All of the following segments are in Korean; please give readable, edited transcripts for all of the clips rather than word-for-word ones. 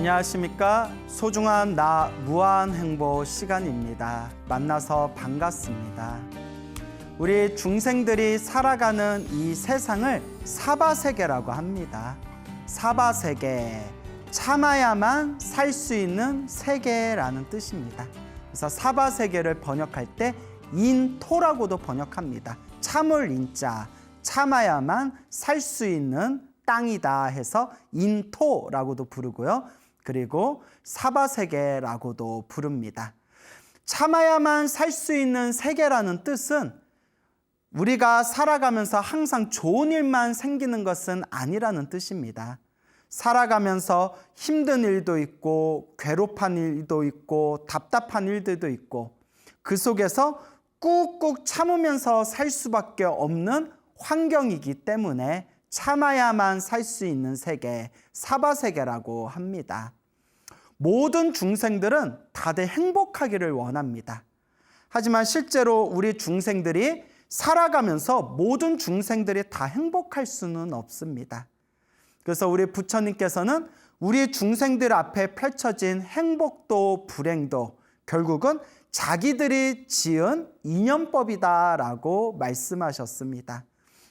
안녕하십니까? 소중한 나 무한행보 시간입니다. 만나서 반갑습니다. 우리 중생들이 살아가는 이 세상을 사바세계라고 합니다. 사바세계, 참아야만 살 수 있는 세계라는 뜻입니다. 그래서 사바세계를 번역할 때 인토라고도 번역합니다. 참을 인자, 참아야만 살 수 있는 땅이다 해서 인토라고도 부르고요. 그리고 사바세계라고도 부릅니다. 참아야만 살 수 있는 세계라는 뜻은 우리가 살아가면서 항상 좋은 일만 생기는 것은 아니라는 뜻입니다. 살아가면서 힘든 일도 있고 괴롭한 일도 있고 답답한 일들도 있고 그 속에서 꾹꾹 참으면서 살 수밖에 없는 환경이기 때문에 참아야만 살 수 있는 세계, 사바세계라고 합니다. 모든 중생들은 다들 행복하기를 원합니다. 하지만 실제로 우리 중생들이 살아가면서 모든 중생들이 다 행복할 수는 없습니다. 그래서 우리 부처님께서는 우리 중생들 앞에 펼쳐진 행복도 불행도 결국은 자기들이 지은 인연법이다라고 말씀하셨습니다.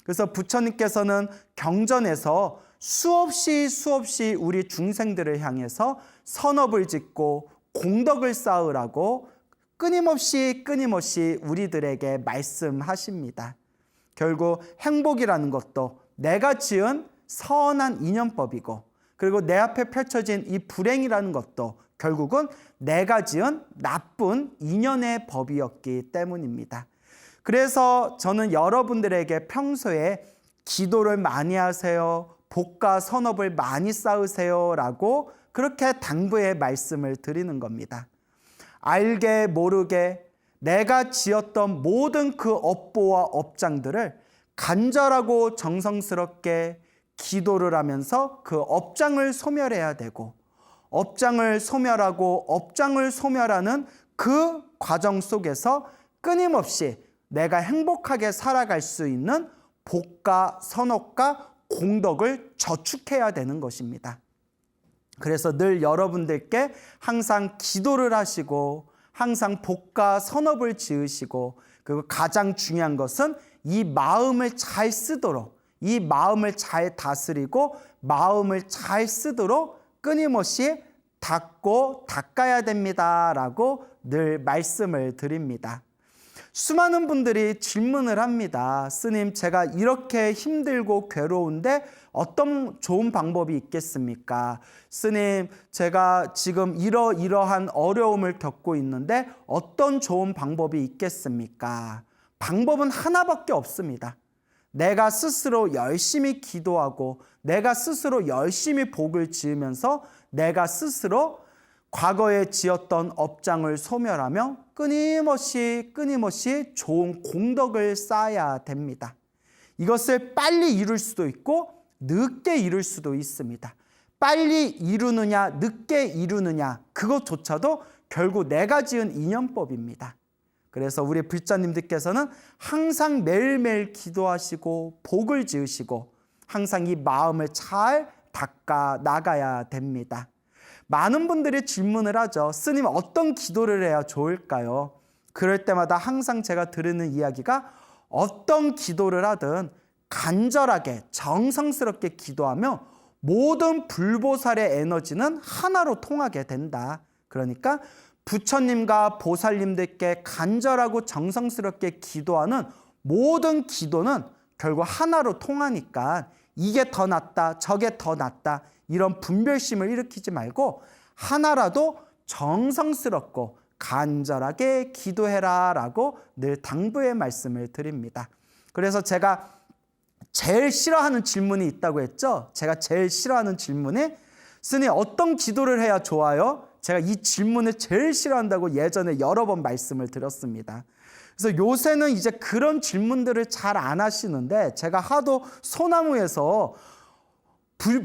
그래서 부처님께서는 경전에서 수없이 우리 중생들을 향해서 선업을 짓고 공덕을 쌓으라고 끊임없이 우리들에게 말씀하십니다. 결국 행복이라는 것도 내가 지은 선한 인연법이고 그리고 내 앞에 펼쳐진 이 불행이라는 것도 결국은 내가 지은 나쁜 인연의 법이었기 때문입니다. 그래서 저는 여러분들에게 평소에 기도를 많이 하세요, 복과 선업을 많이 쌓으세요 라고 그렇게 당부의 말씀을 드리는 겁니다. 알게 모르게 내가 지었던 모든 그 업보와 업장들을 간절하고 정성스럽게 기도를 하면서 그 업장을 소멸해야 되고 업장을 소멸하고 업장을 소멸하는 그 과정 속에서 끊임없이 내가 행복하게 살아갈 수 있는 복과 선업과 공덕을 저축해야 되는 것입니다. 그래서 늘 여러분들께 항상 기도를 하시고 항상 복과 선업을 지으시고 그리고 가장 중요한 것은 이 마음을 잘 쓰도록 이 마음을 잘 다스리고 마음을 잘 쓰도록 끊임없이 닦아야 됩니다라고 늘 말씀을 드립니다. 수많은 분들이 질문을 합니다. 스님, 제가 이렇게 힘들고 괴로운데 어떤 좋은 방법이 있겠습니까? 스님, 제가 지금 이러한 어려움을 겪고 있는데 어떤 좋은 방법이 있겠습니까? 방법은 하나밖에 없습니다. 내가 스스로 열심히 기도하고 내가 스스로 열심히 복을 지으면서 내가 스스로 과거에 지었던 업장을 소멸하며 끊임없이 좋은 공덕을 쌓아야 됩니다. 이것을 빨리 이룰 수도 있고 늦게 이룰 수도 있습니다. 빨리 이루느냐 늦게 이루느냐 그것조차도 결국 내가 지은 인연법입니다. 그래서 우리 불자님들께서는 항상 매일매일 기도하시고 복을 지으시고 항상 이 마음을 잘 닦아 나가야 됩니다. 많은 분들이 질문을 하죠. 스님, 어떤 기도를 해야 좋을까요? 그럴 때마다 항상 제가 들으는 이야기가 어떤 기도를 하든 간절하게 정성스럽게 기도하며 모든 불보살의 에너지는 하나로 통하게 된다. 그러니까 부처님과 보살님들께 간절하고 정성스럽게 기도하는 모든 기도는 결국 하나로 통하니까 이게 더 낫다, 저게 더 낫다 이런 분별심을 일으키지 말고 하나라도 정성스럽고 간절하게 기도해라 라고 늘 당부의 말씀을 드립니다. 그래서 제가 제일 싫어하는 질문이 있다고 했죠. 제가 제일 싫어하는 질문이 스님, 어떤 기도를 해야 좋아요? 제가 이 질문을 제일 싫어한다고 예전에 여러 번 말씀을 드렸습니다. 그래서 요새는 이제 그런 질문들을 잘 안 하시는데 제가 하도 소나무에서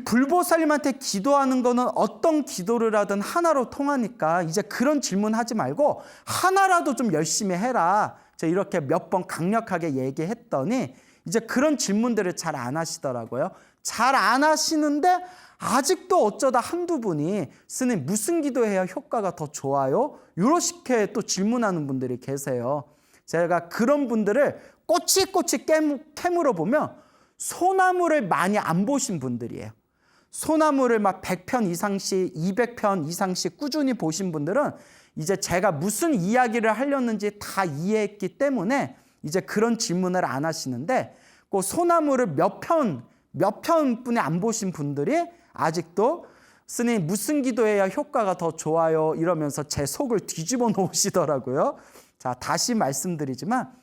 불보살님한테 기도하는 거는 어떤 기도를 하든 하나로 통하니까 이제 그런 질문 하지 말고 하나라도 좀 열심히 해라. 제가 이렇게 몇 번 강력하게 얘기했더니 이제 그런 질문들을 잘 안 하시더라고요. 잘 안 하시는데 아직도 어쩌다 한두 분이 스님 무슨 기도해야 효과가 더 좋아요? 이렇게 또 질문하는 분들이 계세요. 제가 그런 분들을 꼬치꼬치 캐물어 보면 소나무를 많이 안 보신 분들이에요. 소나무를 막 100편 이상씩 200편 이상씩 꾸준히 보신 분들은 이제 제가 무슨 이야기를 하려는지 다 이해했기 때문에 이제 그런 질문을 안 하시는데, 그 소나무를 몇 편뿐이 안 보신 분들이 아직도 스님 무슨 기도해야 효과가 더 좋아요? 이러면서 제 속을 뒤집어 놓으시더라고요. 자, 다시 말씀드리지만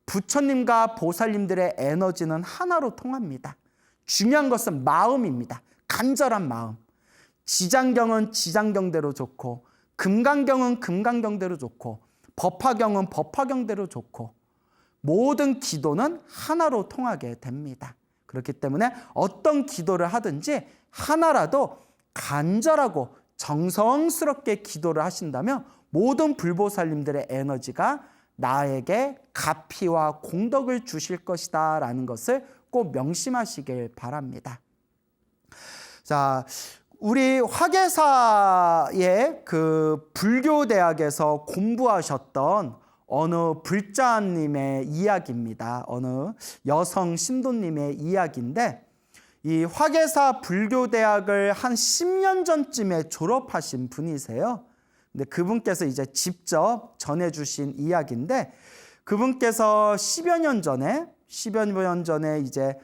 부처님과 보살님들의 에너지는 하나로 통합니다. 중요한 것은 마음입니다. 간절한 마음. 지장경은 지장경대로 좋고, 금강경은 금강경대로 좋고, 법화경은 법화경대로 좋고, 모든 기도는 하나로 통하게 됩니다. 그렇기 때문에 어떤 기도를 하든지 하나라도 간절하고 정성스럽게 기도를 하신다면 모든 불보살님들의 에너지가 나에게 가피와 공덕을 주실 것이다 라는 것을 꼭 명심하시길 바랍니다. 자, 우리 화계사의 그 불교대학에서 공부하셨던 어느 불자님의 이야기입니다. 어느 여성 신도님의 이야기인데, 이 화계사 불교대학을 한 10년 전쯤에 졸업하신 분이세요. 근데 그분께서 이제 직접 전해주신 이야기인데, 그분께서 10여 년 전에 이제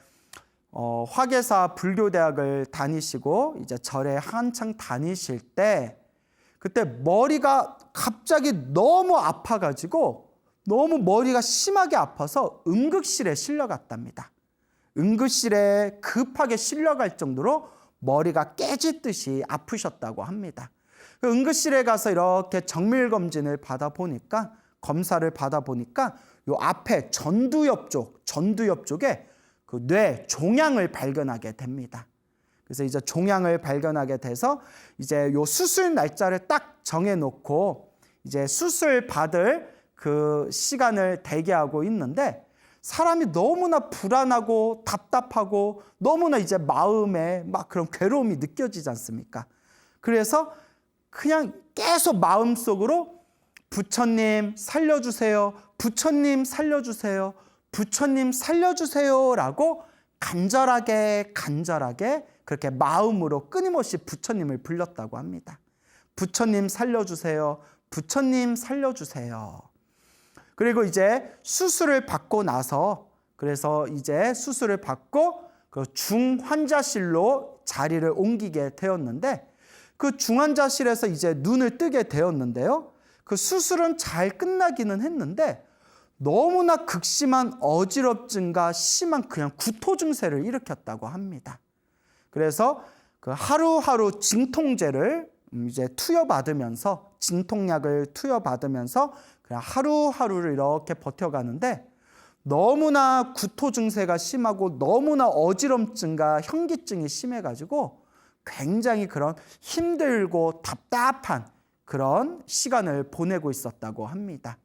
화계사 불교대학을 다니시고 이제 절에 한창 다니실 때, 그때 머리가 갑자기 너무 아파가지고 너무 머리가 심하게 아파서 응급실에 실려갔답니다. 응급실에 급하게 실려갈 정도로 머리가 깨지듯이 아프셨다고 합니다. 응급실에 가서 이렇게 정밀검진을 받아보니까, 검사를 받아보니까 요 앞에 전두엽 쪽에 그 뇌 종양을 발견하게 됩니다. 그래서 이제 종양을 발견하게 돼서 이제 요 수술 날짜를 딱 정해놓고 이제 수술 받을 그 시간을 대기하고 있는데, 사람이 너무나 불안하고 답답하고 너무나 이제 마음에 막 그런 괴로움이 느껴지지 않습니까? 그래서 그냥 계속 마음속으로 부처님 살려주세요, 부처님 살려주세요, 부처님 살려주세요 라고 간절하게 그렇게 마음으로 끊임없이 부처님을 불렀다고 합니다. 부처님 살려주세요, 부처님 살려주세요. 그리고 이제 수술을 받고 나서, 그래서 이제 수술을 받고 그 중환자실로 자리를 옮기게 되었는데, 그 중환자실에서 이제 눈을 뜨게 되었는데요. 그 수술은 잘 끝나기는 했는데 너무나 극심한 어지럽증과 심한 그냥 구토 증세를 일으켰다고 합니다. 그래서 그 하루하루 진통제를 이제 투여받으면서, 진통약을 투여받으면서 그냥 하루하루를 이렇게 버텨가는데, 너무나 구토 증세가 심하고 너무나 어지럼증과 현기증이 심해가지고 굉장히 그런 힘들고 답답한 그런 시간을 보내고 있었다고 합니다.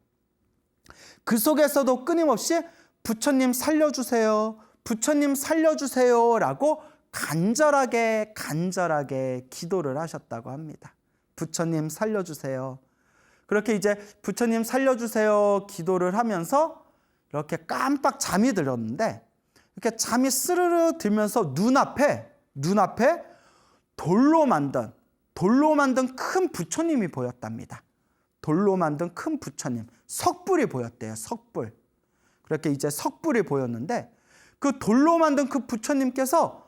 그 속에서도 끊임없이 부처님 살려주세요, 부처님 살려주세요 라고 간절하게 기도를 하셨다고 합니다. 부처님 살려주세요. 그렇게 이제 부처님 살려주세요 기도를 하면서 이렇게 깜빡 잠이 들었는데, 이렇게 잠이 스르르 들면서 눈앞에 돌로 만든 큰 부처님이 보였답니다. 돌로 만든 큰 부처님, 석불이 보였대요. 석불. 그렇게 이제 석불이 보였는데, 그 돌로 만든 그 부처님께서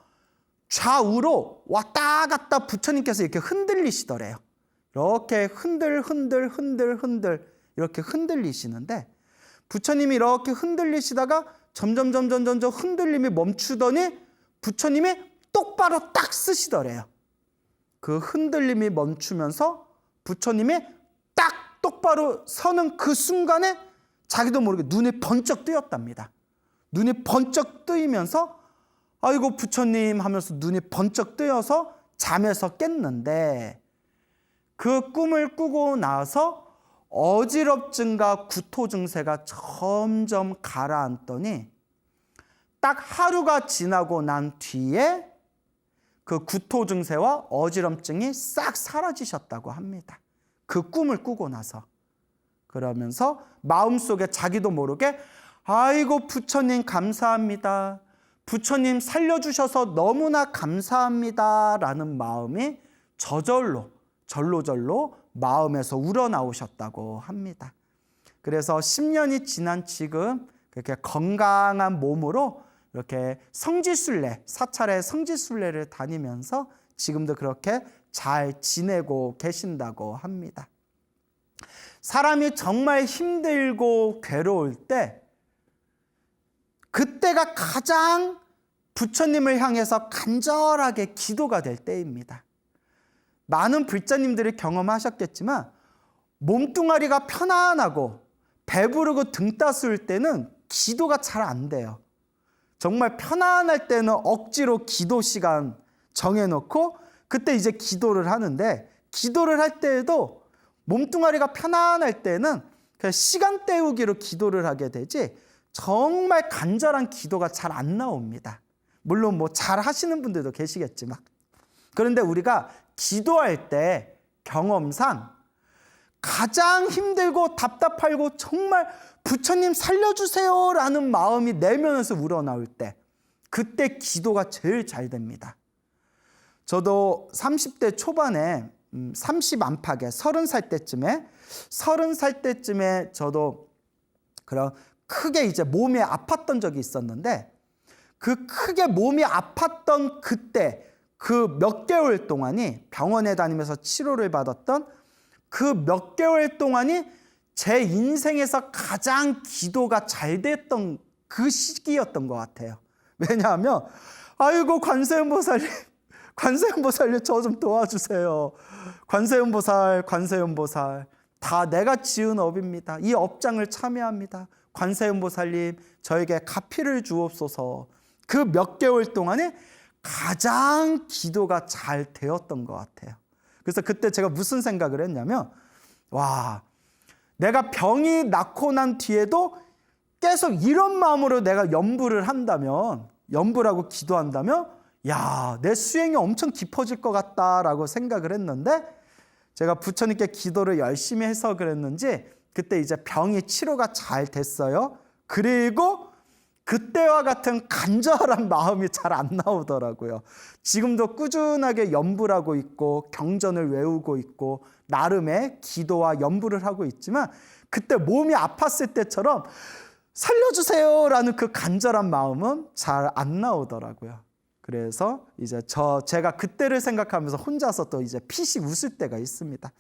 좌우로 왔다 갔다 부처님께서 이렇게 흔들리시더래요. 이렇게 흔들 이렇게 흔들리시는데, 부처님이 이렇게 흔들리시다가 점점 흔들림이 멈추더니 부처님이 똑바로 딱 쓰시더래요. 그 흔들림이 멈추면서 부처님이 딱 똑바로 서는 그 순간에 자기도 모르게 눈이 번쩍 뜨였답니다. 눈이 번쩍 뜨이면서 아이고 부처님 하면서 눈이 번쩍 뜨여서 잠에서 깼는데, 그 꿈을 꾸고 나서 어지럽증과 구토 증세가 점점 가라앉더니 딱 하루가 지나고 난 뒤에 그 구토 증세와 어지럼증이 싹 사라지셨다고 합니다. 그 꿈을 꾸고 나서. 그러면서 마음속에 자기도 모르게 아이고 부처님 감사합니다. 부처님 살려주셔서 너무나 감사합니다. 라는 마음이 절로 마음에서 우러나오셨다고 합니다. 그래서 10년이 지난 지금 그렇게 건강한 몸으로 이렇게 성지순례, 사찰의 성지순례를 다니면서 지금도 그렇게 잘 지내고 계신다고 합니다. 사람이 정말 힘들고 괴로울 때 그때가 가장 부처님을 향해서 간절하게 기도가 될 때입니다. 많은 불자님들이 경험하셨겠지만 몸뚱아리가 편안하고 배부르고 등 따스울 때는 기도가 잘 안 돼요. 정말 편안할 때는 억지로 기도 시간 정해놓고 그때 이제 기도를 하는데, 기도를 할 때에도 몸뚱아리가 편안할 때는 그냥 시간 때우기로 기도를 하게 되지 정말 간절한 기도가 잘 안 나옵니다. 물론 뭐 잘 하시는 분들도 계시겠지만. 그런데 우리가 기도할 때 경험상 가장 힘들고 답답하고 정말 부처님 살려주세요 라는 마음이 내면에서 우러나올 때, 그때 기도가 제일 잘 됩니다. 저도 30대 초반에 30 안팎에 30살 때쯤에 저도 그런 크게 이제 몸이 아팠던 적이 있었는데, 그 크게 몸이 아팠던 그때 그 몇 개월 동안이, 병원에 다니면서 치료를 받았던 그 몇 개월 동안이 제 인생에서 가장 기도가 잘 됐던 그 시기였던 것 같아요. 왜냐하면 아이고 관세음보살님 저 좀 도와주세요. 관세음보살 다 내가 지은 업입니다. 이 업장을 참여합니다. 관세음보살님 저에게 가피를 주옵소서. 그 몇 개월 동안에 가장 기도가 잘 되었던 것 같아요. 그래서 그때 제가 무슨 생각을 했냐면, 와, 내가 병이 낫고 난 뒤에도 계속 이런 마음으로 내가 연부를 한다면, 연부라고 기도한다면, 야, 내 수행이 엄청 깊어질 것 같다라고 생각을 했는데, 제가 부처님께 기도를 열심히 해서 그랬는지 그때 이제 병이 치료가 잘 됐어요. 그리고 그때와 같은 간절한 마음이 잘 안 나오더라고요. 지금도 꾸준하게 연부를 하고 있고 경전을 외우고 있고 나름의 기도와 연부를 하고 있지만, 그때 몸이 아팠을 때처럼 살려주세요라는 그 간절한 마음은 잘 안 나오더라고요. 그래서 이제 제가 그때를 생각하면서 혼자서 또 이제 피식 웃을 때가 있습니다.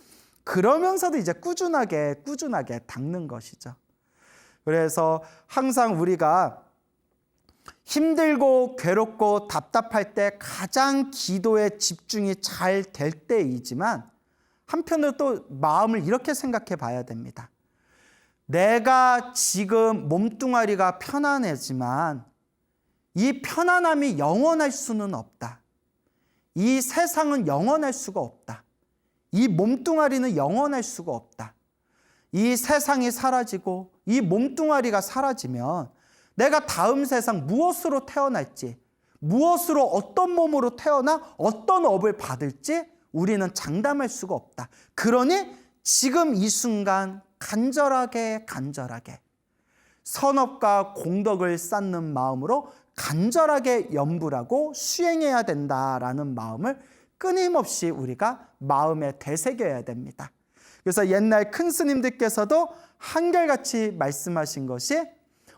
그러면서도 이제 꾸준하게 닦는 것이죠. 그래서 항상 우리가 힘들고 괴롭고 답답할 때 가장 기도에 집중이 잘 될 때이지만, 한편으로 또 마음을 이렇게 생각해 봐야 됩니다. 내가 지금 몸뚱아리가 편안하지만 이 편안함이 영원할 수는 없다. 이 세상은 영원할 수가 없다. 이 몸뚱아리는 영원할 수가 없다. 이 세상이 사라지고 이 몸뚱아리가 사라지면 내가 다음 세상 무엇으로 태어날지, 무엇으로 어떤 몸으로 태어나 어떤 업을 받을지 우리는 장담할 수가 없다. 그러니 지금 이 순간 간절하게 선업과 공덕을 쌓는 마음으로 간절하게 염불하고 수행해야 된다라는 마음을 끊임없이 우리가 마음에 되새겨야 됩니다. 그래서 옛날 큰 스님들께서도 한결같이 말씀하신 것이,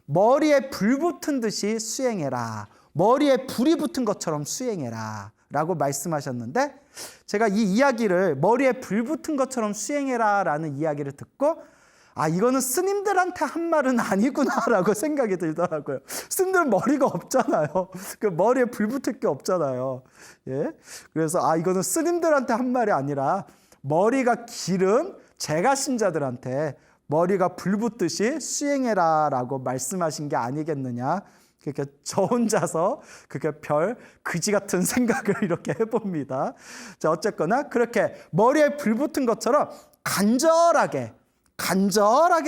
머리에 불 붙은 듯이 수행해라. 머리에 불이 붙은 것처럼 수행해라 라고 말씀하셨는데, 제가 이 이야기를, 머리에 불 붙은 것처럼 수행해라 라는 이야기를 듣고, 아, 이거는 스님들한테 한 말은 아니구나라고 생각이 들더라고요. 스님들은 머리가 없잖아요. 그 머리에 불 붙을 게 없잖아요. 예? 그래서 이거는 스님들한테 한 말이 아니라 머리가 길은 제가 신자들한테 머리가 불 붙듯이 수행해라 라고 말씀하신 게 아니겠느냐. 그렇게 저 혼자서 그렇게 별 그지 같은 생각을 이렇게 해봅니다. 자, 어쨌거나 그렇게 머리에 불 붙은 것처럼 간절하게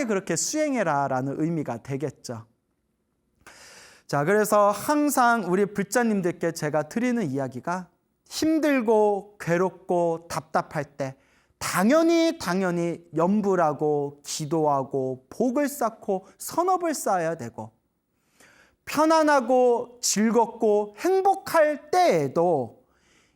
그렇게 수행해라 라는 의미가 되겠죠. 자, 그래서 항상 우리 불자님들께 제가 드리는 이야기가, 힘들고 괴롭고 답답할 때 당연히 염불하고 기도하고 복을 쌓고 선업을 쌓아야 되고, 편안하고 즐겁고 행복할 때에도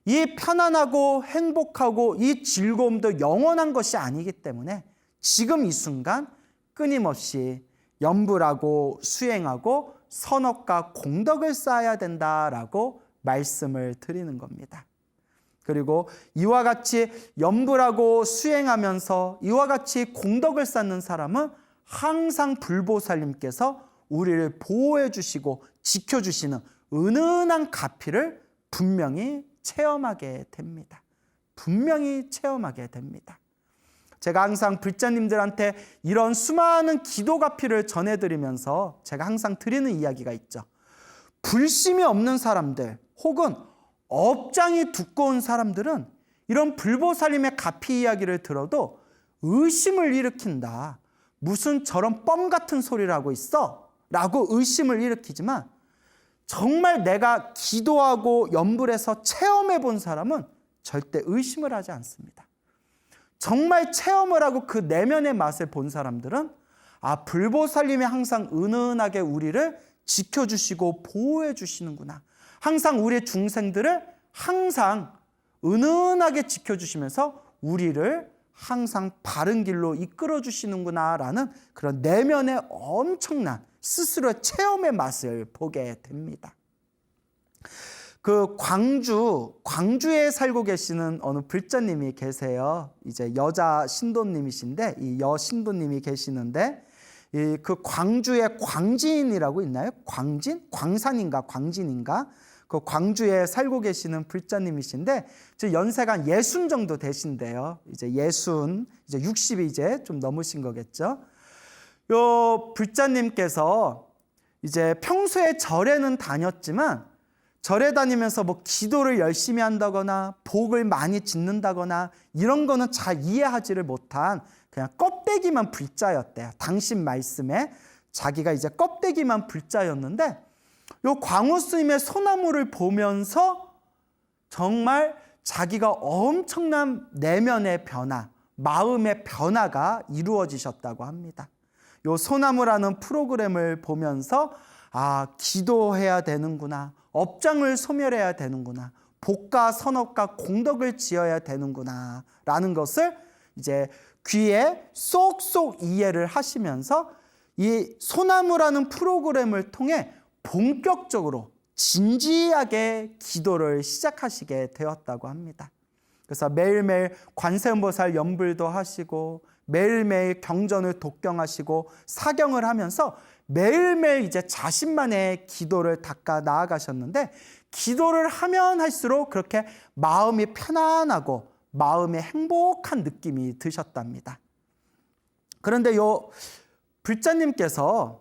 이 편안하고 행복하고 이 즐거움도 영원한 것이 아니기 때문에 지금 이 순간 끊임없이 염불하고 수행하고 선업과 공덕을 쌓아야 된다라고 말씀을 드리는 겁니다. 그리고 이와 같이 염불하고 수행하면서 이와 같이 공덕을 쌓는 사람은 항상 불보살님께서 우리를 보호해 주시고 지켜주시는 은은한 가피를 분명히 체험하게 됩니다. 분명히 체험하게 됩니다. 제가 항상 불자님들한테 이런 수많은 기도 가피를 전해드리면서 제가 항상 드리는 이야기가 있죠. 불심이 없는 사람들 혹은 업장이 두꺼운 사람들은 이런 불보살님의 가피 이야기를 들어도 의심을 일으킨다. 무슨 저런 뻥 같은 소리를 하고 있어? 라고 의심을 일으키지만, 정말 내가 기도하고 염불해서 체험해 본 사람은 절대 의심을 하지 않습니다. 정말 체험을 하고 그 내면의 맛을 본 사람들은 불보살님이 항상 은은하게 우리를 지켜주시고 보호해 주시는구나. 항상 우리의 중생들을 항상 은은하게 지켜주시면서 우리를 항상 바른 길로 이끌어 주시는구나라는 그런 내면의 엄청난 스스로의 체험의 맛을 보게 됩니다. 그 광주에 살고 계시는 어느 불자님이 계세요. 이제 여자 신도님이신데, 이 여신도님이 계시는데, 그 광주에 광진이라고 있나요? 광산인가? 그 광주에 살고 계시는 불자님이신데, 연세가 한 60 정도 되신데요. 이제 60이 이제 좀 넘으신 거겠죠. 요 불자님께서 이제 평소에 절에는 다녔지만, 절에 다니면서 뭐 기도를 열심히 한다거나 복을 많이 짓는다거나 이런 거는 잘 이해하지를 못한 그냥 껍데기만 불자였대요. 당신 말씀에 자기가 이제 껍데기만 불자였는데, 요 광우 스님의 소나무를 보면서 정말 자기가 엄청난 내면의 변화, 마음의 변화가 이루어지셨다고 합니다. 요 소나무라는 프로그램을 보면서 기도해야 되는구나, 업장을 소멸해야 되는구나, 복과 선업과 공덕을 지어야 되는구나 라는 것을 이제 귀에 쏙쏙 이해를 하시면서 이 소나무라는 프로그램을 통해 본격적으로 진지하게 기도를 시작하시게 되었다고 합니다. 그래서 매일매일 관세음보살 염불도 하시고 매일매일 경전을 독경하시고 사경을 하면서 매일매일 이제 자신만의 기도를 닦아 나아가셨는데, 기도를 하면 할수록 그렇게 마음이 편안하고 마음이 행복한 느낌이 드셨답니다. 그런데 요 불자님께서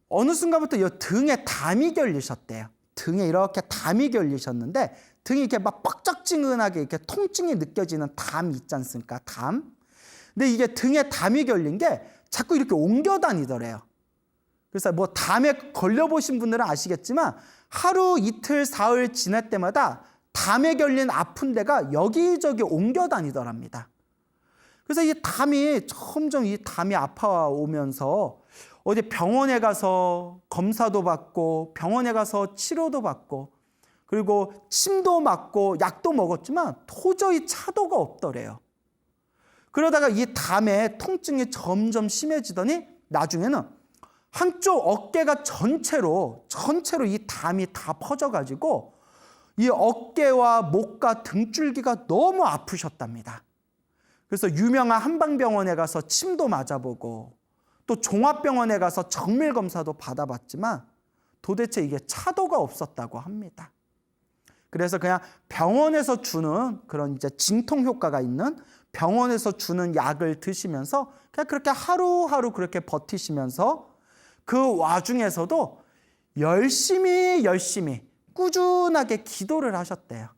어느 순간부터 요 등에 담이 걸리셨대요. 등에 이렇게 담이 걸리셨는데, 등이 이렇게 막 뻑적지근하게 이렇게 통증이 느껴지는 담 있지 않습니까? 담. 근데 이게 등에 담이 걸린 게 자꾸 이렇게 옮겨 다니더래요. 그래서 뭐 담에 걸려보신 분들은 아시겠지만 하루 이틀 사흘 지날 때마다 담에 걸린 아픈 데가 여기저기 옮겨 다니더랍니다. 그래서 이 담이 점점 이 담이 아파오면서 어디 병원에 가서 검사도 받고 병원에 가서 치료도 받고 그리고 침도 맞고 약도 먹었지만 도저히 차도가 없더래요. 그러다가 이 담의 통증이 점점 심해지더니 나중에는 한쪽 어깨가 전체로 이 담이 다 퍼져가지고 이 어깨와 목과 등줄기가 너무 아프셨답니다. 그래서 유명한 한방병원에 가서 침도 맞아보고 또 종합병원에 가서 정밀검사도 받아봤지만 도대체 이게 차도가 없었다고 합니다. 그래서 그냥 병원에서 주는 그런 이제 진통 효과가 있는 병원에서 주는 약을 드시면서 그냥 그렇게 하루하루 그렇게 버티시면서 그 와중에서도 열심히 꾸준하게 기도를 하셨대요.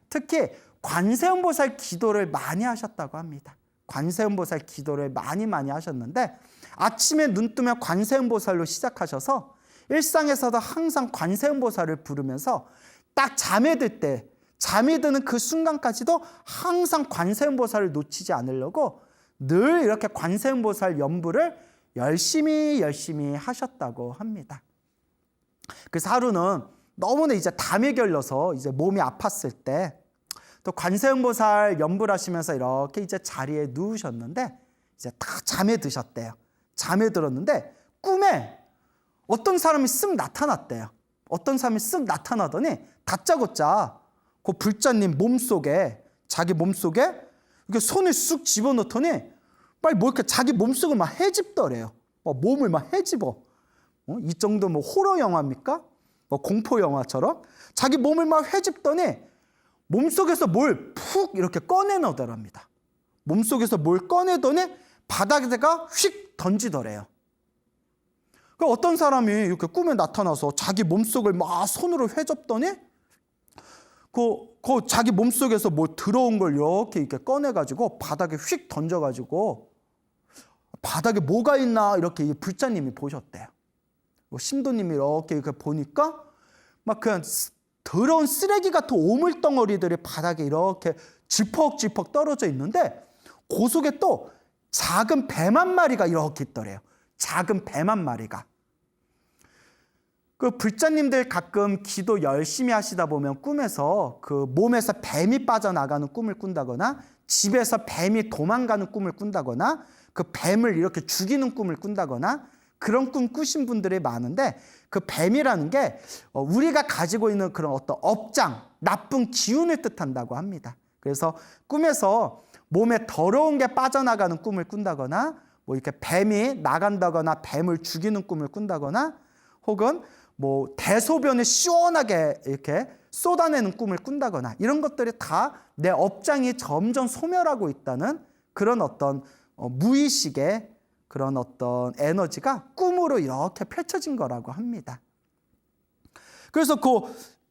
특히 관세음보살 기도를 많이 하셨다고 합니다. 관세음보살 기도를 많이 하셨는데 아침에 눈 뜨면 관세음보살로 시작하셔서 일상에서도 항상 관세음보살을 부르면서 딱 잠에 들 때 잠이 드는 그 순간까지도 항상 관세음보살을 놓치지 않으려고 늘 이렇게 관세음보살 연부를 열심히 하셨다고 합니다. 그래서 하루는 너무나 이제 담이 결려서 이제 몸이 아팠을 때 또 관세음보살 연부를 하시면서 이렇게 이제 자리에 누우셨는데 이제 다 잠에 드셨대요. 잠에 들었는데 꿈에 어떤 사람이 쓱 나타났대요. 어떤 사람이 쓱 나타나더니 다짜고짜 그 불자님 몸속에, 자기 몸속에 이렇게 손을 쑥 집어넣더니 빨리 뭐 이렇게 자기 몸속을 막 헤집더래요. 몸을 막 헤집어. 이 정도 뭐 호러 영화입니까? 공포 영화처럼 자기 몸을 막 헤집더니 몸속에서 뭘 푹 이렇게 꺼내 넣더랍니다. 몸속에서 뭘 꺼내더니 바닥에다가 휙 던지더래요. 어떤 사람이 이렇게 꿈에 나타나서 자기 몸속을 막 손으로 헤집더니 그 자기 몸속에서 뭐 들어온 걸 이렇게 꺼내가지고 바닥에 휙 던져가지고 바닥에 뭐가 있나 이렇게 불자님이 보셨대요. 신도님이 이렇게 보니까 막 그냥 더러운 쓰레기 같은 오물덩어리들이 바닥에 이렇게 지퍽지퍽 떨어져 있는데 그 속에 또 작은 뱀 한 마리가 이렇게 있더래요. 작은 뱀 한 마리가. 그 불자님들 가끔 기도 열심히 하시다 보면 꿈에서 그 몸에서 뱀이 빠져나가는 꿈을 꾼다거나 집에서 뱀이 도망가는 꿈을 꾼다거나 그 뱀을 이렇게 죽이는 꿈을 꾼다거나 그런 꿈 꾸신 분들이 많은데 그 뱀이라는 게 우리가 가지고 있는 그런 어떤 업장, 나쁜 기운을 뜻한다고 합니다. 그래서 꿈에서 몸에 더러운 게 빠져나가는 꿈을 꾼다거나 뭐 이렇게 뱀이 나간다거나 뱀을 죽이는 꿈을 꾼다거나 혹은 뭐 대소변을 시원하게 이렇게 쏟아내는 꿈을 꾼다거나 이런 것들이 다 내 업장이 점점 소멸하고 있다는 그런 어떤 무의식의 그런 어떤 에너지가 꿈으로 이렇게 펼쳐진 거라고 합니다. 그래서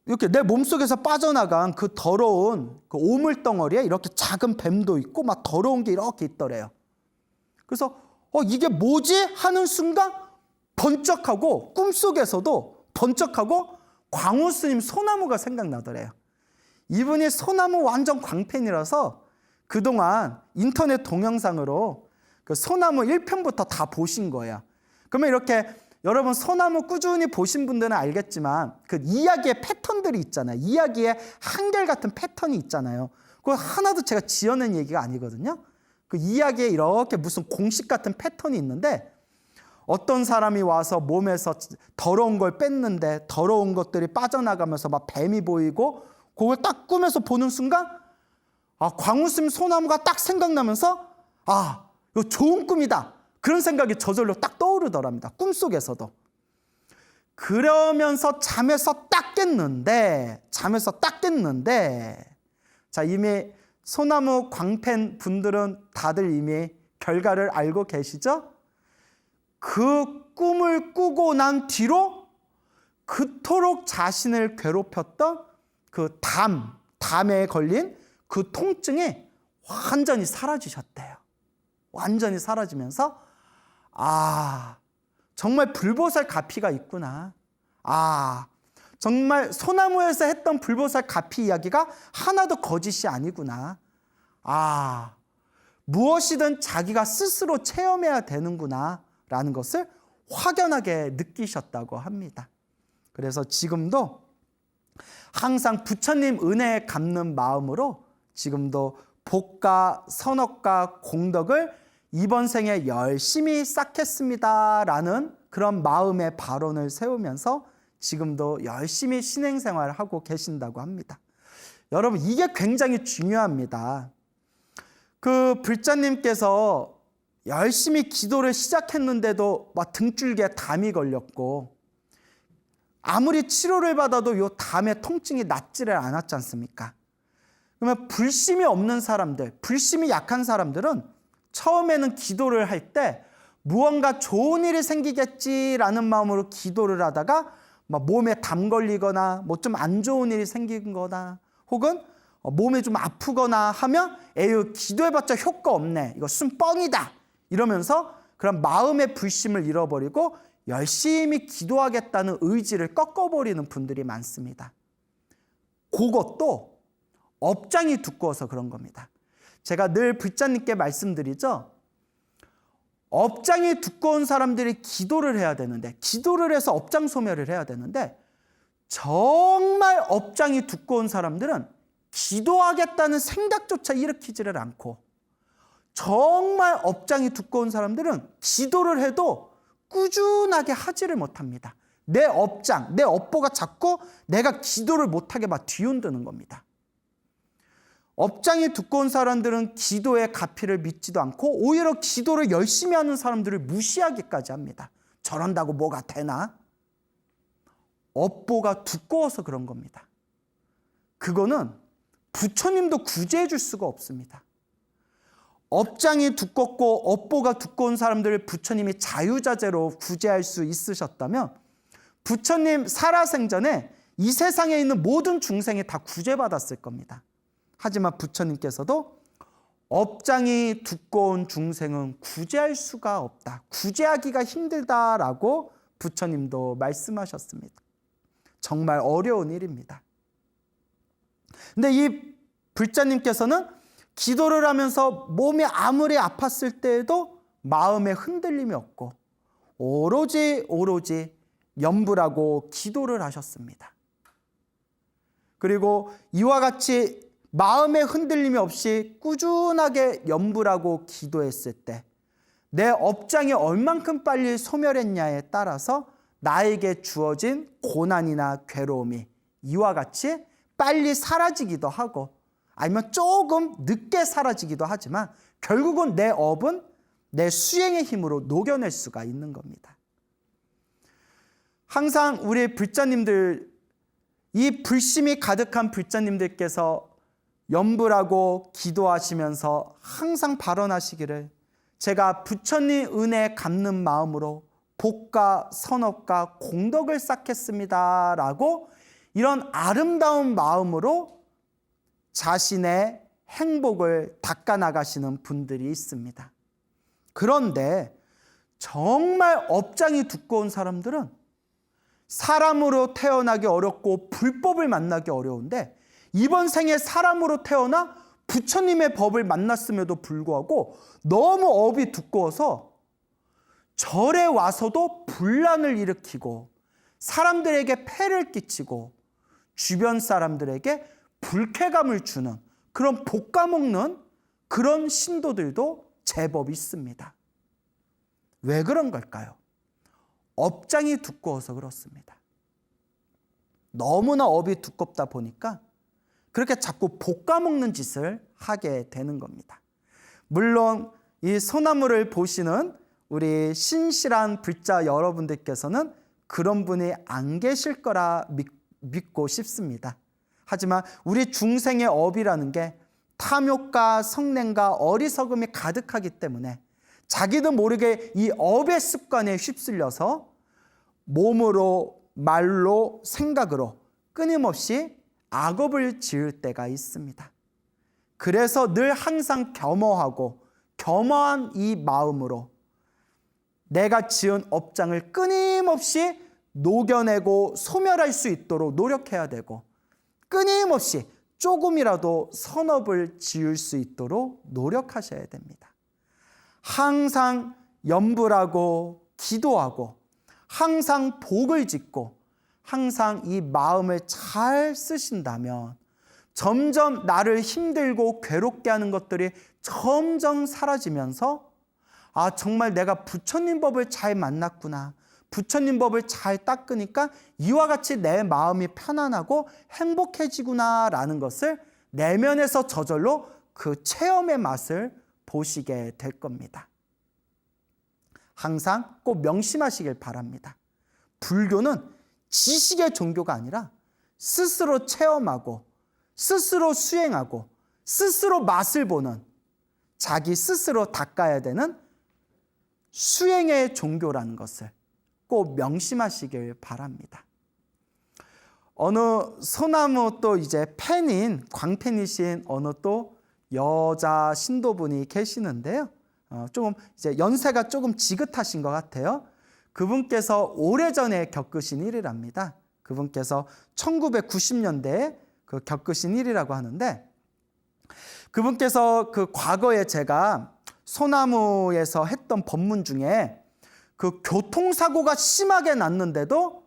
이렇게 내 몸속에서 빠져나간 그 더러운 그 오물덩어리에 이렇게 작은 뱀도 있고 막 더러운 게 이렇게 있더래요. 그래서 이게 뭐지? 하는 순간 번쩍하고 꿈속에서도 번쩍하고 광우스님 소나무가 생각나더래요. 이분이 소나무 완전 광팬이라서 그동안 인터넷 동영상으로 그 소나무 1편부터 다 보신 거예요. 그러면 이렇게 여러분 소나무 꾸준히 보신 분들은 알겠지만 그 이야기의 패턴들이 있잖아요. 이야기의 한결같은 패턴이 있잖아요. 그거 하나도 제가 지어낸 얘기가 아니거든요. 그 이야기에 이렇게 무슨 공식 같은 패턴이 있는데 어떤 사람이 와서 몸에서 더러운 걸 뺐는데 더러운 것들이 빠져나가면서 막 뱀이 보이고 그걸 딱 꿈에서 보는 순간 광우스님 소나무가 딱 생각나면서 이거 좋은 꿈이다. 그런 생각이 저절로 딱 떠오르더랍니다. 꿈속에서도. 그러면서 잠에서 딱 깼는데 자, 이미 소나무 광팬 분들은 다들 이미 결과를 알고 계시죠? 그 꿈을 꾸고 난 뒤로 그토록 자신을 괴롭혔던 그 담에 걸린 그 통증이 완전히 사라지셨대요. 완전히 사라지면서 정말 불보살 가피가 있구나. 정말 소나무에서 했던 불보살 가피 이야기가 하나도 거짓이 아니구나. 무엇이든 자기가 스스로 체험해야 되는구나 라는 것을 확연하게 느끼셨다고 합니다. 그래서 지금도 항상 부처님 은혜에 갚는 마음으로 지금도 복과 선업과 공덕을 이번 생에 열심히 쌓겠습니다 라는 그런 마음의 발언을 세우면서 지금도 열심히 신행생활을 하고 계신다고 합니다. 여러분, 이게 굉장히 중요합니다. 그 불자님께서 열심히 기도를 시작했는데도 막 등줄기에 담이 걸렸고 아무리 치료를 받아도 이 담의 통증이 낫지를 않았지 않습니까? 그러면 불심이 없는 사람들, 불심이 약한 사람들은 처음에는 기도를 할 때 무언가 좋은 일이 생기겠지라는 마음으로 기도를 하다가 막 몸에 담 걸리거나 뭐 좀 안 좋은 일이 생긴 거나 혹은 몸이 좀 아프거나 하면 에휴 기도해봤자 효과 없네, 이거 순뻥이다 이러면서 그런 마음의 불심을 잃어버리고 열심히 기도하겠다는 의지를 꺾어버리는 분들이 많습니다. 그것도 업장이 두꺼워서 그런 겁니다. 제가 늘 불자님께 말씀드리죠. 업장이 두꺼운 사람들이 기도를 해야 되는데, 기도를 해서 업장 소멸을 해야 되는데, 정말 업장이 두꺼운 사람들은 기도하겠다는 생각조차 일으키지를 않고, 정말 업장이 두꺼운 사람들은 기도를 해도 꾸준하게 하지를 못합니다. 내 업장, 내 업보가 자꾸 내가 기도를 못하게 막 뒤흔드는 겁니다. 업장이 두꺼운 사람들은 기도의 가피를 믿지도 않고 오히려 기도를 열심히 하는 사람들을 무시하기까지 합니다. 저런다고 뭐가 되나? 업보가 두꺼워서 그런 겁니다. 그거는 부처님도 구제해 줄 수가 없습니다. 업장이 두껍고 업보가 두꺼운 사람들을 부처님이 자유자재로 구제할 수 있으셨다면 부처님 살아생전에 이 세상에 있는 모든 중생이 다 구제받았을 겁니다. 하지만 부처님께서도 업장이 두꺼운 중생은 구제할 수가 없다. 구제하기가 힘들다라고 부처님도 말씀하셨습니다. 정말 어려운 일입니다. 근데 이 불자님께서는 기도를 하면서 몸이 아무리 아팠을 때에도 마음에 흔들림이 없고 오로지 염불하고 기도를 하셨습니다. 그리고 이와 같이 마음의 흔들림이 없이 꾸준하게 염불하고 기도했을 때 내 업장이 얼만큼 빨리 소멸했냐에 따라서 나에게 주어진 고난이나 괴로움이 이와 같이 빨리 사라지기도 하고 아니면 조금 늦게 사라지기도 하지만 결국은 내 업은 내 수행의 힘으로 녹여낼 수가 있는 겁니다. 항상 우리 불자님들, 이 불심이 가득한 불자님들께서 염불하고 기도하시면서 항상 발언하시기를 제가 부처님 은혜 갚는 마음으로 복과 선업과 공덕을 쌓겠습니다 라고 이런 아름다운 마음으로 자신의 행복을 닦아나가시는 분들이 있습니다. 그런데 정말 업장이 두꺼운 사람들은 사람으로 태어나기 어렵고 불법을 만나기 어려운데 이번 생에 사람으로 태어나 부처님의 법을 만났음에도 불구하고 너무 업이 두꺼워서 절에 와서도 분란을 일으키고 사람들에게 폐를 끼치고 주변 사람들에게 불쾌감을 주는 그런 볶아먹는 그런 신도들도 제법 있습니다. 왜 그런 걸까요? 업장이 두꺼워서 그렇습니다. 너무나 업이 두껍다 보니까 그렇게 자꾸 볶아먹는 짓을 하게 되는 겁니다. 물론 이 소나무를 보시는 우리 신실한 불자 여러분들께서는 그런 분이 안 계실 거라 믿고 싶습니다. 하지만 우리 중생의 업이라는 게 탐욕과 성냄과 어리석음이 가득하기 때문에 자기도 모르게 이 업의 습관에 휩쓸려서 몸으로, 말로, 생각으로 끊임없이 악업을 지을 때가 있습니다. 그래서 늘 항상 겸허하고 겸허한 이 마음으로 내가 지은 업장을 끊임없이 녹여내고 소멸할 수 있도록 노력해야 되고 끊임없이 조금이라도 선업을 지을 수 있도록 노력하셔야 됩니다. 항상 염불하고 기도하고 항상 복을 짓고 항상 이 마음을 잘 쓰신다면 점점 나를 힘들고 괴롭게 하는 것들이 점점 사라지면서 아, 정말 내가 부처님 법을 잘 만났구나. 부처님 법을 잘 닦으니까 이와 같이 내 마음이 편안하고 행복해지구나라는 것을 내면에서 저절로 그 체험의 맛을 보시게 될 겁니다. 항상 꼭 명심하시길 바랍니다. 불교는 지식의 종교가 아니라 스스로 체험하고 스스로 수행하고 스스로 맛을 보는 자기 스스로 닦아야 되는 수행의 종교라는 것을 꼭 명심하시길 바랍니다. 어느 소나무 또 이제 팬인 광팬이신 어느 또 여자 신도분이 계시는데요. 조금 이제 연세가 조금 지긋하신 것 같아요. 그분께서 오래전에 겪으신 일이랍니다. 그분께서 1990년대에 겪으신 일이라고 하는데 그분께서 그 과거에 제가 소나무에서 했던 법문 중에 그 교통사고가 심하게 났는데도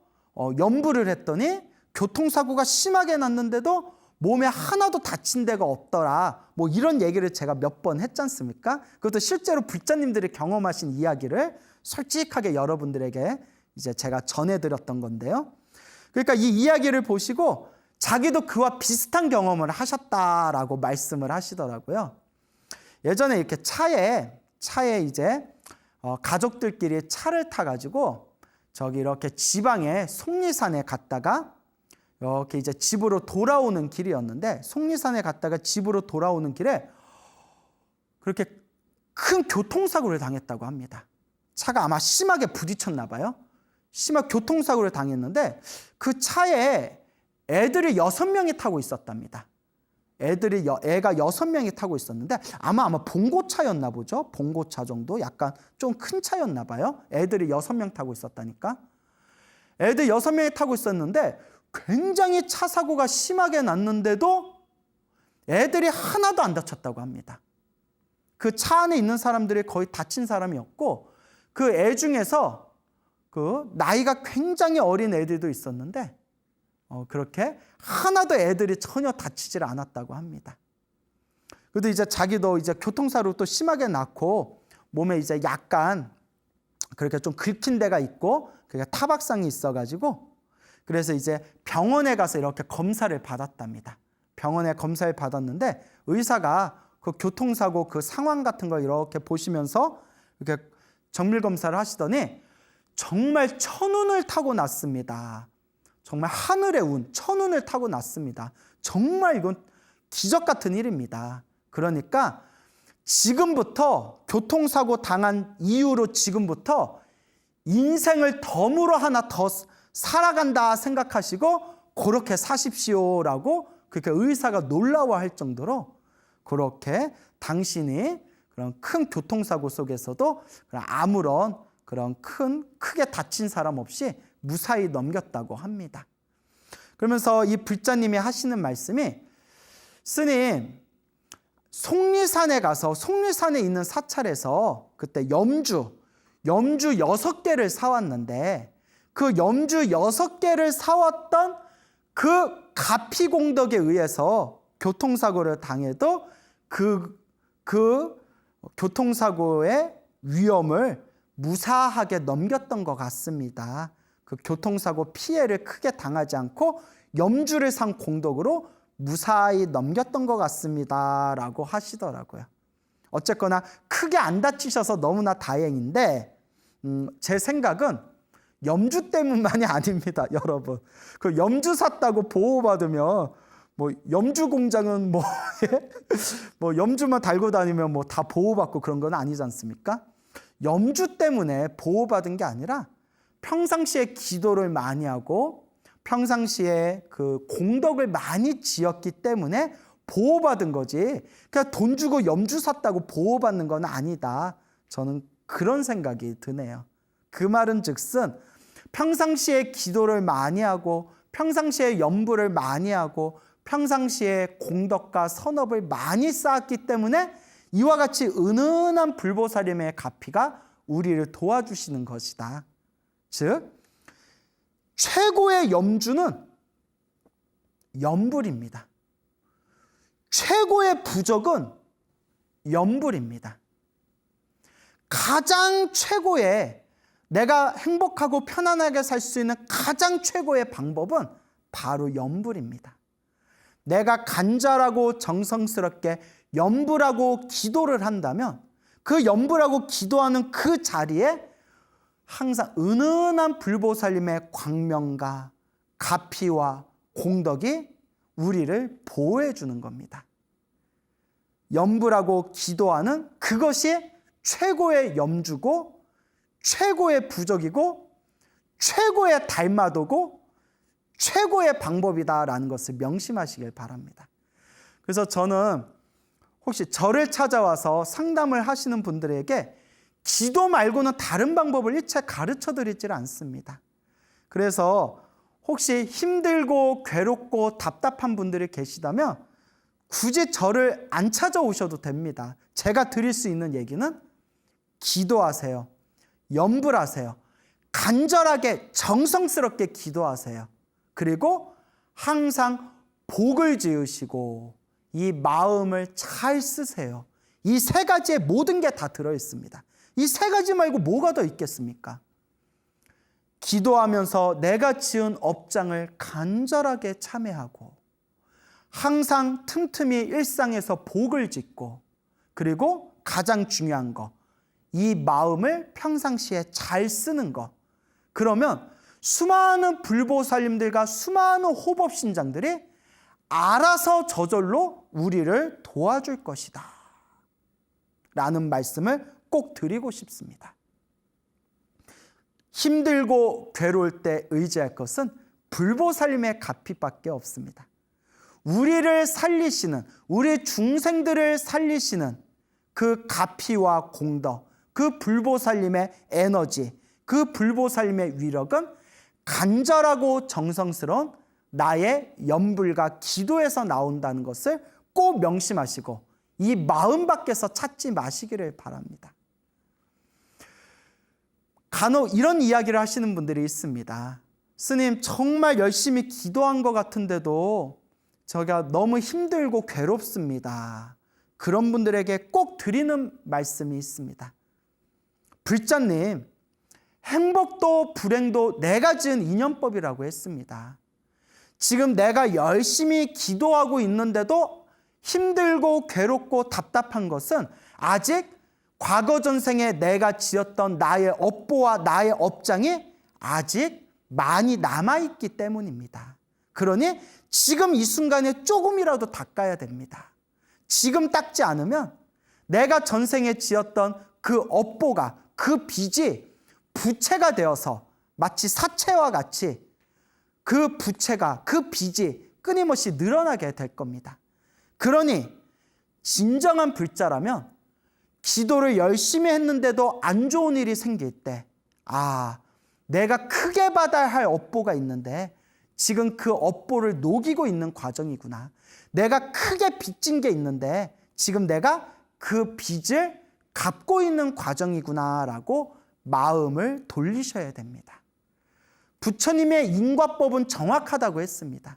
연부를 했더니 교통사고가 심하게 났는데도 몸에 하나도 다친 데가 없더라. 뭐 이런 얘기를 제가 몇 번 했지 않습니까? 그것도 실제로 불자님들이 경험하신 이야기를 솔직하게 여러분들에게 이제 제가 전해드렸던 건데요. 그러니까 이 이야기를 보시고 자기도 그와 비슷한 경험을 하셨다라고 말씀을 하시더라고요. 예전에 이렇게 차에 이제 가족들끼리 차를 타가지고 저기 이렇게 지방에 속리산에 갔다가 이렇게 이제 집으로 돌아오는 길이었는데, 속리산에 갔다가 집으로 돌아오는 길에 그렇게 큰 교통사고를 당했다고 합니다. 차가 아마 심하게 부딪혔나 봐요. 심하게 교통사고를 당했는데 그 차에 애들이 6명이 타고 있었답니다. 애가 6명이 타고 있었는데 아마 봉고차였나 보죠. 봉고차 정도, 약간 좀 큰 차였나 봐요. 애들이 6명 타고 있었다니까. 애들 6명이 타고 있었는데 굉장히 차 사고가 심하게 났는데도 애들이 하나도 안 다쳤다고 합니다. 그 차 안에 있는 사람들이 거의 다친 사람이 없고, 그 애 중에서 그 나이가 굉장히 어린 애들도 있었는데 그렇게 하나도 애들이 전혀 다치질 않았다고 합니다. 그래도 이제 자기도 이제 교통사고 또 심하게 났고 몸에 이제 약간 그렇게 좀 긁힌 데가 있고 그게 타박상이 있어가지고, 그래서 이제 병원에 가서 이렇게 검사를 받았답니다. 병원에 검사를 받았는데 의사가 그 교통사고 그 상황 같은 걸 이렇게 보시면서 이렇게 정밀 검사를 하시더니 정말 천운을 타고 났습니다. 정말 하늘의 운, 천운을 타고 났습니다. 정말 이건 기적 같은 일입니다. 그러니까 지금부터 교통사고 당한 이후로 지금부터 인생을 덤으로 하나 더 살아간다 생각하시고 그렇게 사십시오라고 그렇게 의사가 놀라워할 정도로 그렇게 당신이 그런 큰 교통사고 속에서도 아무런 그런 크게 다친 사람 없이 무사히 넘겼다고 합니다. 그러면서 이 불자님이 하시는 말씀이, 스님, 속리산에 가서 속리산에 있는 사찰에서 그때 염주 6개를 사왔는데 그 염주 6개를 사왔던 그 가피공덕에 의해서 교통사고를 당해도 그 교통사고의 위험을 무사하게 넘겼던 것 같습니다. 그 교통사고 피해를 크게 당하지 않고 염주를 산 공덕으로 무사히 넘겼던 것 같습니다 라고 하시더라고요. 어쨌거나 크게 안 다치셔서 너무나 다행인데 제 생각은 염주 때문만이 아닙니다, 여러분. 그 염주 샀다고 보호받으면 뭐 염주 공장은 뭐 염주만 달고 다니면 뭐 다 보호받고 그런 건 아니지 않습니까? 염주 때문에 보호받은 게 아니라 평상시에 기도를 많이 하고 평상시에 그 공덕을 많이 지었기 때문에 보호받은 거지. 그냥 돈 주고 염주 샀다고 보호받는 건 아니다. 저는 그런 생각이 드네요. 그 말은 즉슨 평상시에 기도를 많이 하고 평상시에 염불을 많이 하고 평상시에 공덕과 선업을 많이 쌓았기 때문에 이와 같이 은은한 불보살님의 가피가 우리를 도와주시는 것이다. 즉 최고의 염주는 염불입니다. 최고의 부적은 염불입니다. 가장 최고의, 내가 행복하고 편안하게 살 수 있는 가장 최고의 방법은 바로 염불입니다. 내가 간절하고 정성스럽게 염불하고 기도를 한다면 그 염불하고 기도하는 그 자리에 항상 은은한 불보살님의 광명과 가피와 공덕이 우리를 보호해 주는 겁니다. 염불하고 기도하는 그것이 최고의 염주고 최고의 부적이고 최고의 달마도고 최고의 방법이다라는 것을 명심하시길 바랍니다. 그래서 저는 혹시 저를 찾아와서 상담을 하시는 분들에게 기도 말고는 다른 방법을 일체 가르쳐 드리질 않습니다. 그래서 혹시 힘들고 괴롭고 답답한 분들이 계시다면 굳이 저를 안 찾아오셔도 됩니다. 제가 드릴 수 있는 얘기는 기도하세요. 염불하세요. 간절하게 정성스럽게 기도하세요. 그리고 항상 복을 지으시고 이 마음을 잘 쓰세요. 이 세 가지에 모든 게 다 들어있습니다. 이 세 가지 말고 뭐가 더 있겠습니까? 기도하면서 내가 지은 업장을 간절하게 참회하고 항상 틈틈이 일상에서 복을 짓고 그리고 가장 중요한 거, 이 마음을 평상시에 잘 쓰는 거. 그러면 수많은 불보살님들과 수많은 호법신장들이 알아서 저절로 우리를 도와줄 것이다 라는 말씀을 꼭 드리고 싶습니다. 힘들고 괴로울 때 의지할 것은 불보살님의 가피밖에 없습니다. 우리를 살리시는, 우리 중생들을 살리시는 그 가피와 공덕, 그 불보살님의 에너지, 그 불보살님의 위력은 간절하고 정성스러운 나의 염불과 기도에서 나온다는 것을 꼭 명심하시고 이 마음 밖에서 찾지 마시기를 바랍니다. 간혹 이런 이야기를 하시는 분들이 있습니다. 스님, 정말 열심히 기도한 것 같은데도 제가 너무 힘들고 괴롭습니다. 그런 분들에게 꼭 드리는 말씀이 있습니다. 불자님, 행복도 불행도 내가 지은 인연법이라고 했습니다. 지금 내가 열심히 기도하고 있는데도 힘들고 괴롭고 답답한 것은 아직 과거 전생에 내가 지었던 나의 업보와 나의 업장이 아직 많이 남아있기 때문입니다. 그러니 지금 이 순간에 조금이라도 닦아야 됩니다. 지금 닦지 않으면 내가 전생에 지었던 그 업보가, 그 빚이 부채가 되어서 마치 사채와 같이 그 부채가, 그 빚이 끊임없이 늘어나게 될 겁니다. 그러니 진정한 불자라면 기도를 열심히 했는데도 안 좋은 일이 생길 때, 내가 크게 받아야 할 업보가 있는데 지금 그 업보를 녹이고 있는 과정이구나. 내가 크게 빚진 게 있는데 지금 내가 그 빚을 갚고 있는 과정이구나라고 마음을 돌리셔야 됩니다. 부처님의 인과법은 정확하다고 했습니다.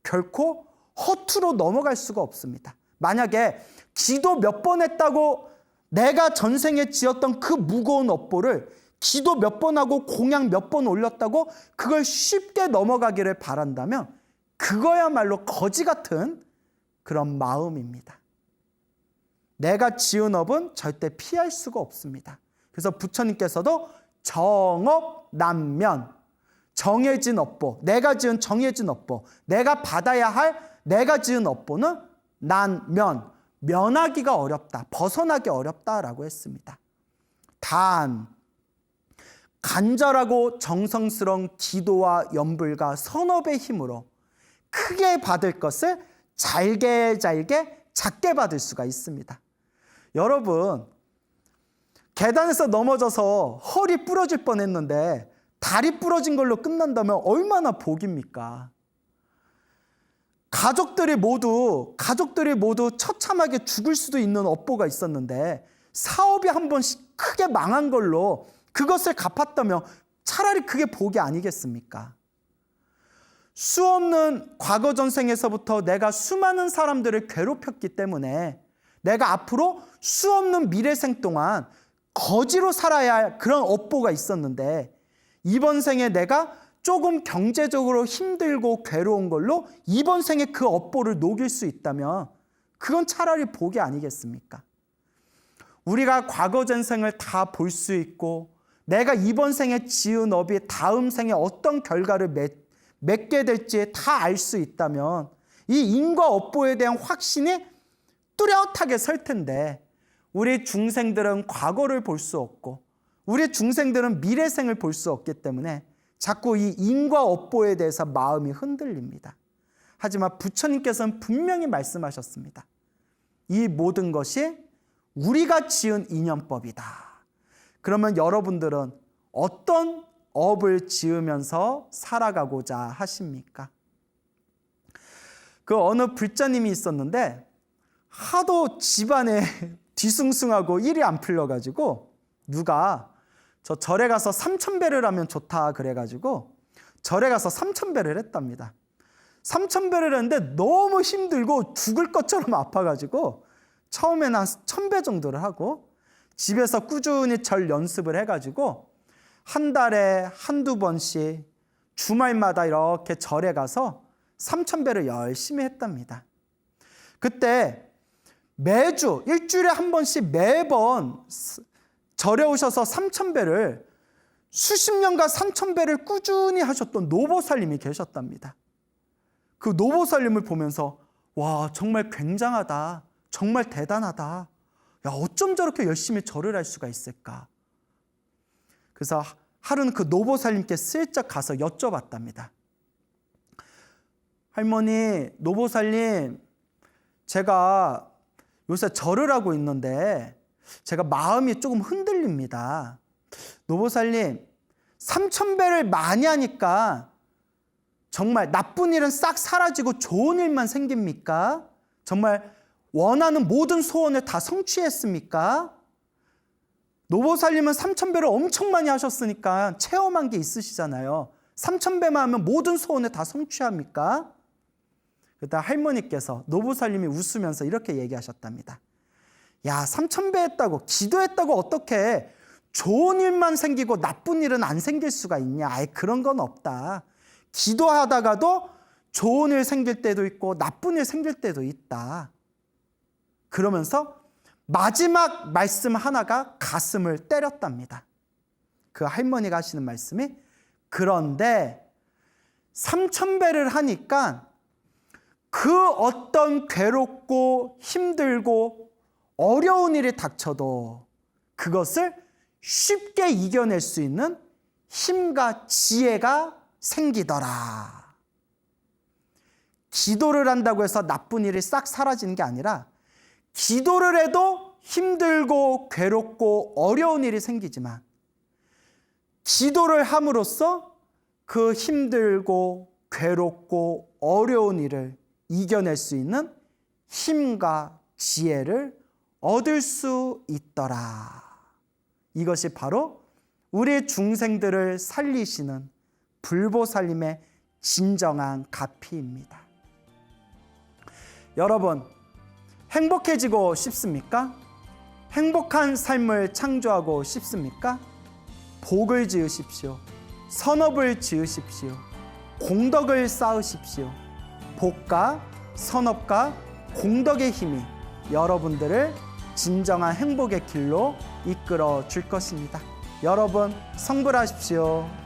결코 허투루 넘어갈 수가 없습니다. 만약에 기도 몇 번 했다고 내가 전생에 지었던 그 무거운 업보를 기도 몇 번 하고 공양 몇 번 올렸다고 그걸 쉽게 넘어가기를 바란다면 그거야말로 거지 같은 그런 마음입니다. 내가 지은 업은 절대 피할 수가 없습니다. 그래서 부처님께서도 정업난면, 정해진 업보, 내가 지은 정해진 업보, 내가 받아야 할 내가 지은 업보는 난면, 면하기가 어렵다, 벗어나기 어렵다라고 했습니다. 단, 간절하고 정성스러운 기도와 염불과 선업의 힘으로 크게 받을 것을 잘게 작게 받을 수가 있습니다. 여러분, 계단에서 넘어져서 허리 부러질 뻔했는데 다리 부러진 걸로 끝난다면 얼마나 복입니까? 가족들이 모두 처참하게 죽을 수도 있는 업보가 있었는데 사업이 한 번씩 크게 망한 걸로 그것을 갚았다면 차라리 그게 복이 아니겠습니까? 수없는 과거 전생에서부터 내가 수많은 사람들을 괴롭혔기 때문에 내가 앞으로 수없는 미래생 동안 거지로 살아야 할 그런 업보가 있었는데 이번 생에 내가 조금 경제적으로 힘들고 괴로운 걸로 이번 생에 그 업보를 녹일 수 있다면 그건 차라리 복이 아니겠습니까? 우리가 과거 전생을 다 볼 수 있고 내가 이번 생에 지은 업이 다음 생에 어떤 결과를 맺게 될지 다 알 수 있다면 이 인과 업보에 대한 확신이 뚜렷하게 설 텐데 우리 중생들은 과거를 볼 수 없고 우리 중생들은 미래생을 볼 수 없기 때문에 자꾸 이 인과 업보에 대해서 마음이 흔들립니다. 하지만 부처님께서는 분명히 말씀하셨습니다. 이 모든 것이 우리가 지은 인연법이다. 그러면 여러분들은 어떤 업을 지으면서 살아가고자 하십니까? 그 어느 불자님이 있었는데 하도 집안에 뒤숭숭하고 일이 안 풀려가지고 누가 저 절에 가서 3,000배를 하면 좋다 그래가지고 절에 가서 3,000배를 했답니다. 3,000배를 했는데 너무 힘들고 죽을 것처럼 아파가지고 처음에는 한 1,000배 정도를 하고 집에서 꾸준히 절 연습을 해가지고 한 달에 한두 번씩 주말마다 이렇게 절에 가서 3,000배를 열심히 했답니다. 그때 매주 일주일에 한 번씩 매번 절에 오셔서 3,000배를 수십 년간 3,000배를 꾸준히 하셨던 노보살님이 계셨답니다. 그 노보살님을 보면서 와, 정말 굉장하다, 정말 대단하다, 야, 어쩜 저렇게 열심히 절을 할 수가 있을까. 그래서 하루는 그 노보살님께 슬쩍 가서 여쭤봤답니다. 할머니, 노보살님, 제가 요새 절을 하고 있는데 제가 마음이 조금 흔들립니다. 노보살님, 3,000배를 많이 하니까 정말 나쁜 일은 싹 사라지고 좋은 일만 생깁니까? 정말 원하는 모든 소원을 다 성취했습니까? 노보살님은 3,000배를 엄청 많이 하셨으니까 체험한 게 있으시잖아요. 3,000배만 하면 모든 소원을 다 성취합니까? 그때 할머니께서 노보살님이 웃으면서 이렇게 얘기하셨답니다. 야, 3,000배 했다고, 기도했다고 어떻게 좋은 일만 생기고 나쁜 일은 안 생길 수가 있냐? 아예 그런 건 없다. 기도하다가도 좋은 일 생길 때도 있고 나쁜 일 생길 때도 있다. 그러면서 마지막 말씀 하나가 가슴을 때렸답니다. 그 할머니가 하시는 말씀이, 그런데 3,000배를 하니까 그 어떤 괴롭고 힘들고 어려운 일이 닥쳐도 그것을 쉽게 이겨낼 수 있는 힘과 지혜가 생기더라. 기도를 한다고 해서 나쁜 일이 싹 사라지는 게 아니라 기도를 해도 힘들고 괴롭고 어려운 일이 생기지만 기도를 함으로써 그 힘들고 괴롭고 어려운 일을 이겨낼 수 있는 힘과 지혜를 얻을 수 있더라. 이것이 바로 우리 중생들을 살리시는 불보살님의 진정한 가피입니다. 여러분, 행복해지고 싶습니까? 행복한 삶을 창조하고 싶습니까? 복을 지으십시오. 선업을 지으십시오. 공덕을 쌓으십시오. 복과 선업과 공덕의 힘이 여러분들을 진정한 행복의 길로 이끌어 줄 것입니다. 여러분, 성불하십시오.